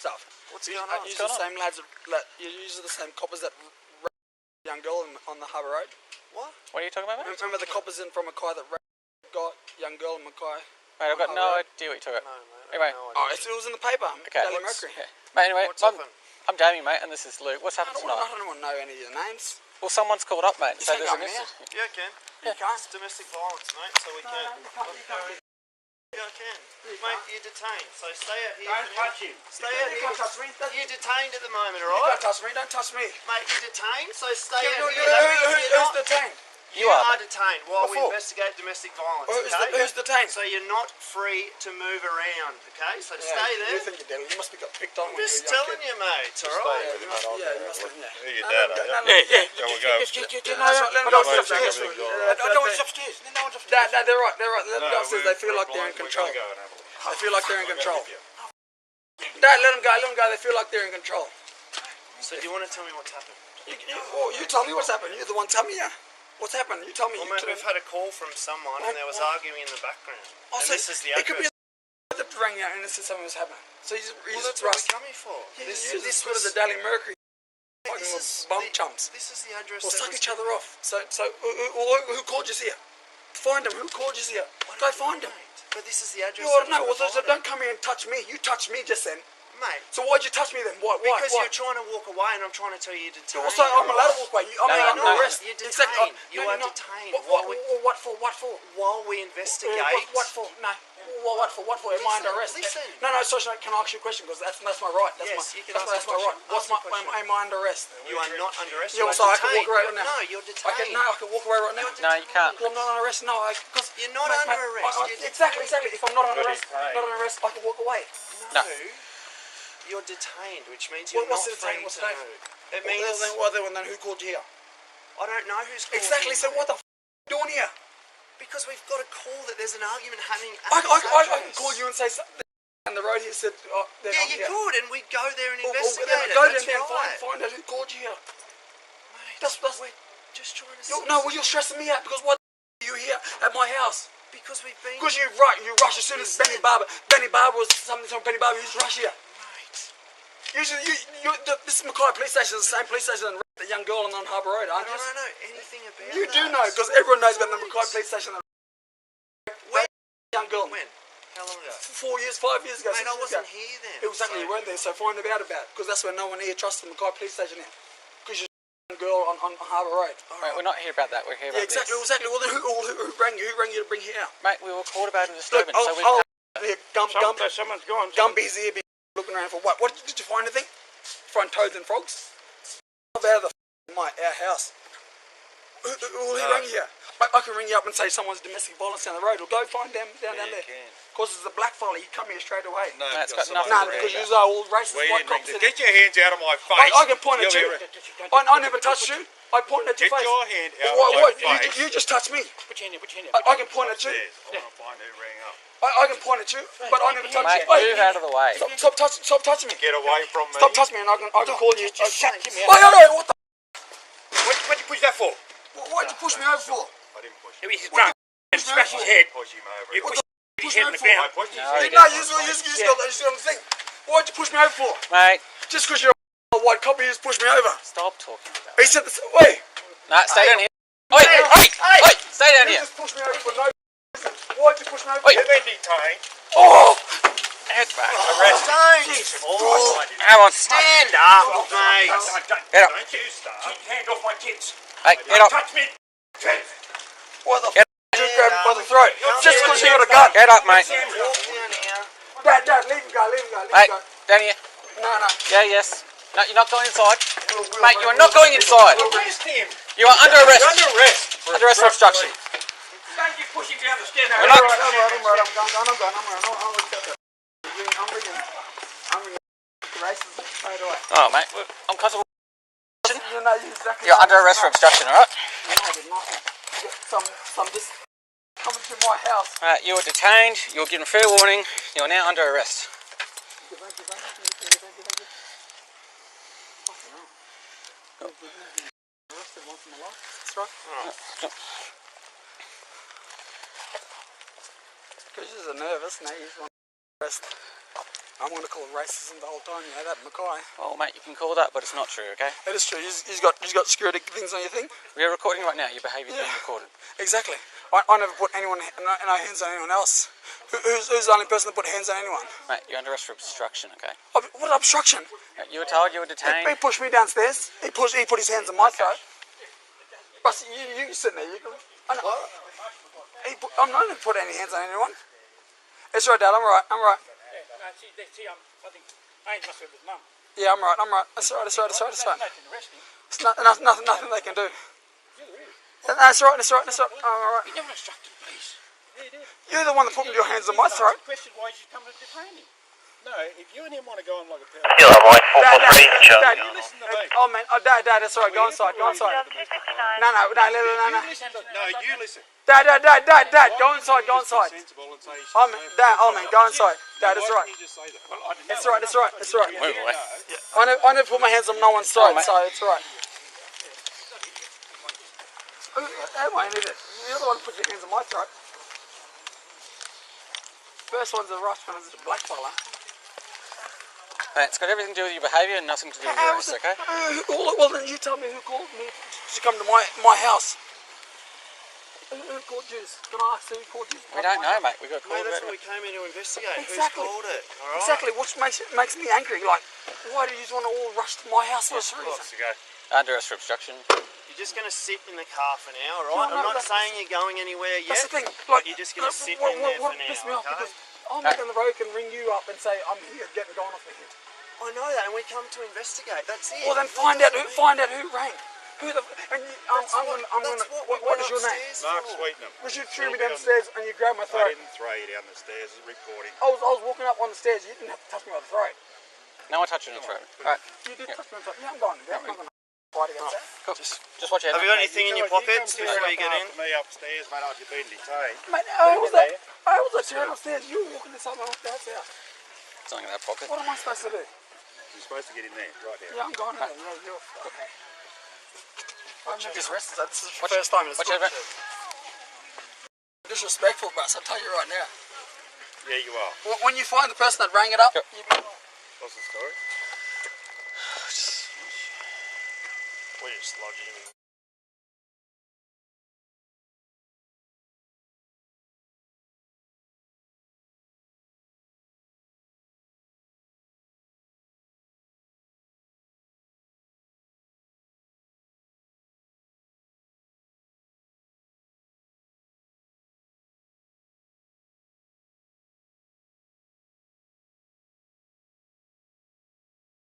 stuff. What's going on? Use the same lads. You use the same coppers that young girl on the Harbour Road. What? What are you talking about, mate? Remember the coppers in from Mackay that got young girl in Mackay? Mate, I've got no idea what you're talking about. No, mate. Anyway. No idea. It was in the paper. Okay. Daily Mercury. Yeah. Mate, anyway, What's happened? I'm Jamie, mate, and this is Luke. What's happened I tonight? don't want to know any of your names. Well, someone's called up, mate. You So can't there's go an now. issue. Yeah, I can. You can't. It's domestic violence, mate, so we can. You can't. Yeah, I can. Mate, you're detained, so stay out here. Don't touch him. Stay out You here. can't touch me. You're detained at the moment, You alright? can't touch me. Don't touch me. Mate, you're detained, so stay out here. Who's detained? You are detained while we Before. investigate domestic violence, Who's okay? who's detained? So you're not free to move around, okay? So stay there. You think you did? You must be got picked on I'm when you just were a young telling kid. you, mate, alright? Yeah, you must be. Yeah. Who your dad, are you? Yeah. There we go. Let them go upstairs. No one's upstairs. No one's upstairs. They're right. Let them go upstairs. They feel like they're in control. They feel like they're in control. Dad, let them go. Let them go. They feel like they're in control. So do you want to tell me what's happened? You tell me what's happened. You're the one. Tell me. What's happened? You tell me. Well, mate, we've had a call from someone and there was arguing in the background. And this is the It could be address. that rang out and this is something was happening. So he's Well, that's what we're coming for. This was the Daily Mercury. Bum chumps. This is the address. We'll that suck was each other off. So who called you here? Find him. Who called you here? Go find him. But this is the address. You ought to know. Well, so don't come here and touch me. You touched me just then. Mate. So why'd you touch me then? Why? Because you're trying to walk away and I'm trying to tell you to detained. Also, I'm allowed to walk away. I'm under arrest. You're detained. Exactly. You are detained. What for? What for? While we investigate. What for? No. What for? What for? Am I under arrest? Listen. No, sorry, can I ask you a question? Because that's my right. Yes, you can that's ask my a right. question. Am I under arrest? You are not under arrest. Yeah, You are so I can walk detained. away right now. No, you're detained. I can walk away right now. No, you can't. Well, I'm not under arrest. No, because You're not under arrest. You're exactly. detained. If I'm not under arrest, I can walk away. No. You're detained, which means you're What's not detained? free What's to detained? move. It means then who called you here? I don't know who's calling Exactly. you, So mate. what the f are you doing here? Because we've got a call that there's an argument happening at I this can address. call you and say something. And the road here said, Yeah, you could, and we'd go there and investigate then it. go That's there and right. find out who called you here. Mate, That's we're just trying to you're stressing me out because what are you here at my house? Because we've been... Because you rush as soon as Benny Barba was something from Benny Barba, you just rush here. Mate. Usually, this is Mackay police station, the same police station that the young girl on Harbour Road, aren't I you? don't know anything about You that. do know, because everyone knows about the Mackay police station. When? Young girl. When? How long ago? 4 years, 5 years ago. Mate, 6 I years wasn't ago. here then. It was exactly you weren't there, so find out about it, because that's where no one here trusts the Mackay police station here. Because you're a girl on Harbour Road. Mate, we're not here about that. We're here about Exactly. this. Well, then who rang you? Who rang you to bring here out? Mate, we were called about a Look, disturbance, so we someone's gone. Gumby's here, looking around for what? Did you find anything? Find toads and frogs? Out of our house. Who rang you here? I can ring you up and say someone's domestic violence down the road. Or go find them down there. Of course, it's a black fella. You come here straight away. No, it's got nothing No, to do because with you are all racist white cops. Get your hands out of my face. I can point at you. I never touched you. I pointed at your face. Get your hand out of my face. You just touched me. Put your hand in. I can point at you. I want to find who rang up. I can point at you, but I never touched Mate, you. move out of the way. Stop touching me. Get away from me. Stop touching me, and I can call you. Shut him Oh, no, what the? What'd you push that for? Why'd you push me over for? I didn't push you. He's drunk and smashed his head. Push him over. You pushed his Push me head on over the for? ground. I pushed his No, head. No, you just got the thing. Why'd you push me over for? Mate, Just because you're a white cop, you just pushed me over. stop talking about He said, wait. Nah, stay down here. Wait, stay down You here. just pushed me over for no reason. Why'd you push me over? Wait. You've been detained. Oh! Head back. Arrest. Come on. Stand up, mate. Get up. Don't you start. Keep your hand off my kids. Hey, get up. Touch me. Why the Get f*** you grab him by the throat? Just because you got a gun. Get up, mate. Walk down here. Dad, leave him go. Hey, down here. No. Yeah, yes. No, you're not going inside. Mate, you are not going inside. Arrest him. You are under arrest. Under arrest. Under arrest for obstruction. Don't you push him down the stairs. We're not- I'm ringing racism straight away. Oh, mate, I'm constable. You know, exactly. You're under arrest for obstruction, alright? No, I did nothing. You got some this coming to my house. You were detained, you were given fair warning, you're now under arrest. Thank you. Fucking hell. Arrested once in my life. That's right. Because you're nervous now, you just want to arrest. I'm going to call it racism the whole time, you know that, Mackay. Well, mate, you can call that, but it's not true, okay? It is true. You've got security things on your thing. We're recording right now. Your behaviour's being recorded. Exactly. I never put anyone no hands on anyone else. Who's the only person that put hands on anyone? Mate, you're under arrest for obstruction, okay? What obstruction? You were told you were detained. He pushed me downstairs. He put his hands on my throat. But you sitting there. I'm not going to put any hands on anyone. It's right, Dad. I'm right. I think Ainge must have his mum. Yeah, I'm right. That's right. Nothing arresting. It's nothing they can do. That's right. I'm alright. You never instructed police. You're the one that put your hands on my throat. Question why did you come to detain him? No, if you and him want to go on like a pair Dad, you listen to me. oh man, Dad, that's alright. Go inside. No. No, you listen. Dad, go inside. Sensible and say Oh man, go inside. Dad, it's why right. didn't you just say that? It's right. Move away. I never put my hands on no one's throat, so it's right. Hey, mate, you're the one who put your hands on my throat. First one's a rough one, it's a black fella. Mate, it's got everything to do with your behaviour and nothing to do with your arrest, okay? Well, then you tell me who called me to come to my house. Who called you? Can I ask who called you? We don't know, mate. We got called Mate, that's about what we came here to investigate. Exactly. Who's called it? All right. Exactly, which makes me angry. Like, why do you just want to all rush to my house for this reason? under arrest for obstruction. You're just going to sit in the car for now, right? No, I'm not saying you're going anywhere yet. That's the thing. Like, you're just going to sit in there for what pissed me now, off okay? because I'm down the road can ring you up and say I'm here, getting gone off the hit. I know that, and we come to investigate. That's it. Well, then find out who rang. Who the? And you, I'm gonna. What is your name? Mark Sweetnam. Was you threw me downstairs and you grabbed my throat? I didn't throw you down the stairs, recording. I was walking up on the stairs. You didn't have to touch me on the throat. No one touched you on the throat. Alright. You did touch me on the throat. Yeah, I'm going. I'm not gonna fight against that. Cool. Just watch out. Have you got anything in your pockets before you get in? Me upstairs, mate, I've been detained. Mate, I was like turning upstairs. You were walking to someone off the house. Something in that pocket. What am I supposed to do? You're supposed to get in there, right there. Yeah, I'm going in there. Yeah, you're okay. I'm just arrested. This is the Watch- first time in watch school. out, Disrespectful, Bruce. I'll tell you right now. Yeah, you are. When you find the person that rang it up, Yep. What's the story? We're just lodging him in